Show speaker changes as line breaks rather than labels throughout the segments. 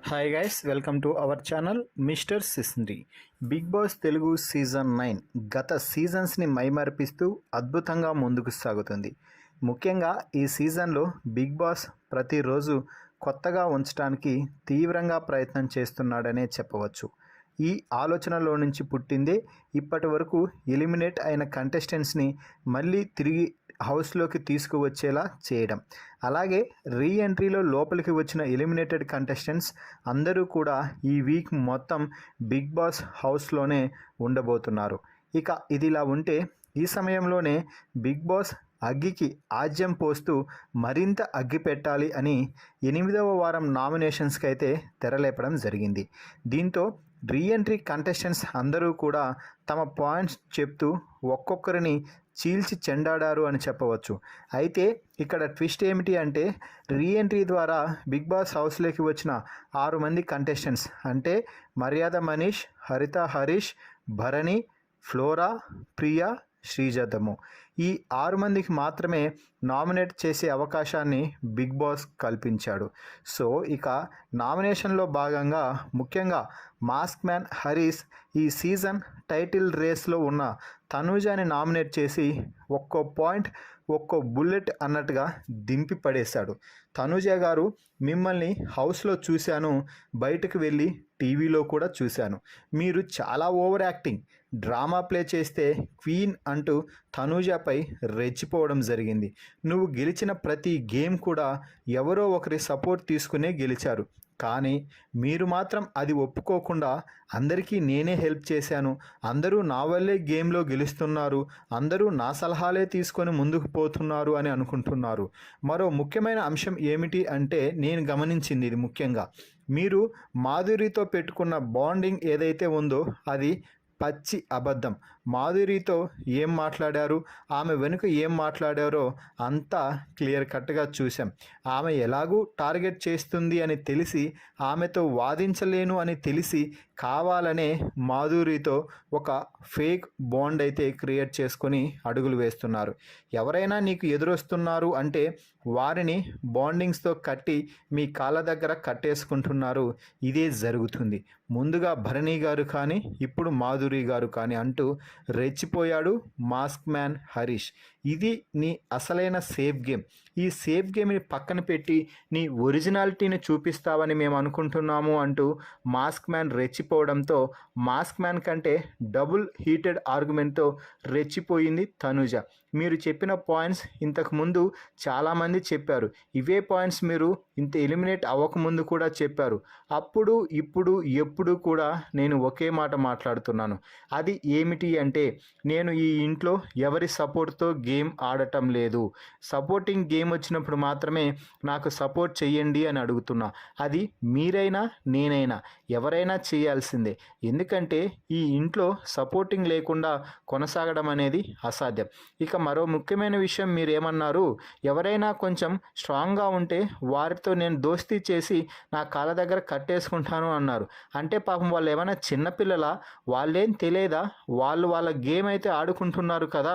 Hi guys, welcome to our channel mister Sisindri. Big boss Telugu season 9 గత సీజన్స్ని మైమరిపిస్తూ అద్భుతంగా ముందుకు సాగుతుంది. ముఖ్యంగా ఈ సీజన్లో బిగ్ బాస్ ప్రతిరోజు కొత్తగా ఉంచడానికి తీవ్రంగా ప్రయత్నం చేస్తున్నాడనే చెప్పవచ్చు. ఈ ఆలోచనలో నుంచి పుట్టిందే ఇప్పటి వరకు ఎలిమినేట్ అయిన కంటెస్టెంట్స్ని మళ్ళీ తిరిగి హౌస్లోకి తీసుకువచ్చేలా చేయడం. అలాగే రీఎంట్రీలో లోపలికి వచ్చిన ఎలిమినేటెడ్ కంటెస్టెంట్స్ అందరూ కూడా ఈ వీక్ మొత్తం బిగ్ బాస్ హౌస్లోనే ఉండబోతున్నారు. ఇక ఇదిలా ఉంటే ఈ సమయంలోనే బిగ్ బాస్ అగ్గికి ఆజ్యం పోస్తూ మరింత అగ్గి పెట్టాలి అని 8వ వారం నామినేషన్స్కి అయితే తెరలేపడం జరిగింది. దీంతో రీఎంట్రీ కంటెస్టెంట్స్ అందరూ కూడా తమ పాయింట్స్ చెప్తూ ఒక్కొక్కరిని చీల్చి చెండాడారు అని చెప్పవచ్చు. అయితే ఇక్కడ ట్విస్ట్ ఏమిటి అంటే రీఎంట్రీ ద్వారా బిగ్ బాస్ హౌస్లోకి వచ్చిన 6 మంది కంటెస్టెంట్స్ అంటే మర్యాద మనీష్, హరిత హరీష్, భరణి, ఫ్లోరా, ప్రియా, శ్రీజతము ఈ 6 మందికి మాత్రమే నామినేట్ చేసే అవకాశాన్ని బిగ్ బాస్ కల్పించాడు. సో ఇక నామినేషన్లో భాగంగా ముఖ్యంగా మాస్క్ మ్యాన్ హరీష్ ఈ సీజన్ టైటిల్ రేస్లో ఉన్న తనూజాని నామినేట్ చేసి ఒక్కో పాయింట్ ఒక్కో బుల్లెట్ అన్నట్టుగా దింపి పడేశాడు. తనూజ గారు, మిమ్మల్ని హౌస్లో చూశాను, బయటకు వెళ్ళి టీవీలో కూడా చూశాను. మీరు చాలా ఓవర్ యాక్టింగ్, డ్రామా ప్లే చేస్తే క్వీన్ అంటూ తనూజపై రెచ్చిపోవడం జరిగింది. నువ్వు గెలిచిన ప్రతి గేమ్ కూడా ఎవరో ఒకరి సపోర్ట్ తీసుకునే గెలిచారు, కానీ మీరు మాత్రం అది ఒప్పుకోకుండా అందరికీ నేనే హెల్ప్ చేశాను, అందరూ నా వల్లే గేమ్లో గెలుస్తున్నారు, అందరూ నా సలహాలే తీసుకొని ముందుకు పోతున్నారు అని అనుకుంటున్నారు. మరో ముఖ్యమైన అంశం ఏమిటి అంటే నేను గమనించింది ఇది ముఖ్యంగా మీరు మాధురితో పెట్టుకున్న బాండింగ్ ఏదైతే ఉందో అది పచ్చి అబద్ధం. మాధురితో ఏం మాట్లాడారు, ఆమె వెనుక ఏం మాట్లాడారో అంతా క్లియర్ కట్గా చూసాం. ఆమె ఎలాగూ టార్గెట్ చేస్తుంది అని తెలిసి, ఆమెతో వాదించలేను అని తెలిసి కావాలనే మాధురితో ఒక ఫేక్ బాండ్ అయితే క్రియేట్ చేసుకొని అడుగులు వేస్తున్నారు. ఎవరైనా నీకు ఎదురొస్తున్నారు అంటే వారిని బాండింగ్స్తో కట్టి మీ కాళ్ళ దగ్గర కట్టేసుకుంటున్నారు. ఇదే జరుగుతుంది. ముందుగా భరణి గారు కానీ ఇప్పుడు మాధురి గారు కానీ అంటూ రెచ్చిపోయాడు మాస్క్ మ్యాన్ హరీష్. ఇది నీ అసలైన సేఫ్ గేమ్. ఈ సేఫ్ గేమ్ని పక్కన పెట్టి నీ ఒరిజినాలిటీని చూపిస్తావని మేము అనుకుంటున్నాము అంటూ మాస్క్ మ్యాన్ రెచ్చిపోవడంతో మాస్క్ మ్యాన్ కంటే డబుల్ హీటెడ్ ఆర్గ్యుమెంట్తో రెచ్చిపోయింది తనుజ. మీరు చెప్పిన పాయింట్స్ ఇంతకుముందు చాలామంది చెప్పారు. ఇవే పాయింట్స్ మీరు ఇంత ఎలిమినేట్ అవ్వకముందు కూడా చెప్పారు. అప్పుడు ఇప్పుడు ఎప్పుడు కూడా నేను ఒకే మాట మాట్లాడుతున్నాను. అది ఏమిటి అంటే నేను ఈ ఇంట్లో ఎవరి సపోర్ట్తో గేమ్ ఆడటం లేదు. సపోర్టింగ్ గేమ్ వచ్చినప్పుడు మాత్రమే నాకు సపోర్ట్ చేయండి అని అడుగుతున్నా. అది మీరైనా నేనైనా ఎవరైనా చేయాల్సిందే. ఎందుకంటే ఈ ఇంట్లో సపోర్టింగ్ లేకుండా కొనసాగడం అనేది అసాధ్యం. ఇక మరో ముఖ్యమైన విషయం మీరేమన్నారు, ఎవరైనా కొంచెం స్ట్రాంగ్గా ఉంటే వారితో నేను దోస్తీ చేసి నా కాళ్ళ దగ్గర కట్టేసుకుంటాను అన్నారు. అంటే పాపం వాళ్ళు ఏమైనా చిన్నపిల్లల, వాళ్ళేం తెలియదా? వాళ్ళు వాళ్ళ గేమ్ అయితే ఆడుకుంటున్నారు కదా,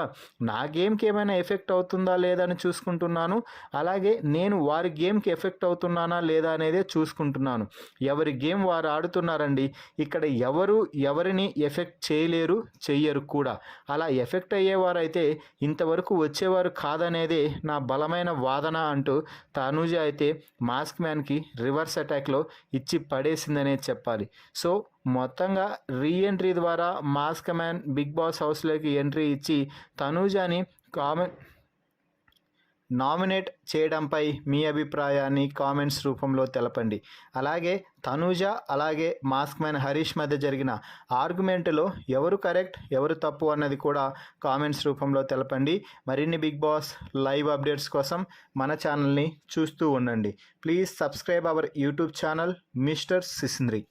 నా గేమ్కి ఏమైనా ఎఫెక్ట్ అవుతుందా లేదా అని చూసుకుంటున్నాను. అలాగే నేను వారి గేమ్కి ఎఫెక్ట్ అవుతున్నానా లేదా అనేదే చూసుకుంటున్నాను. ఎవరి గేమ్ వారు ఆడుతున్నారండి. ఇక్కడ ఎవరు ఎవరిని ఎఫెక్ట్ చేయలేరు, చెయ్యరు కూడా. అలా ఎఫెక్ట్ అయ్యేవారైతే ఇంతవరకు వచ్చేవారు కాదనేదే నా బలమైన వాదన అంటూ తనూజ అయితే మాస్క్ మ్యాన్కి రివర్స్ అటాక్లో ఇచ్చి పడేసిందనే చెప్పాలి. సో మొత్తంగా రీఎంట్రీ ద్వారా మాస్క్ మ్యాన్ బిగ్ బాస్ హౌస్లోకి ఎంట్రీ ఇచ్చి తనూజని నామినేట్ చేయడంపై మీ అభిప్రాయాన్ని కామెంట్స్ రూపంలో తెలపండి. అలాగే తనూజ అలాగే మాస్క్ మ్యాన్ హరీష్ మధ్య జరిగిన ఆర్గ్యుమెంట్లో ఎవరు కరెక్ట్ ఎవరు తప్పు అన్నది కూడా కామెంట్స్ రూపంలో తెలపండి. మరిన్ని బిగ్ బాస్ లైవ్ అప్డేట్స్ కోసం మన ఛానల్ని చూస్తూ ఉండండి. Please subscribe our YouTube channel mister సిస్ంద్రి.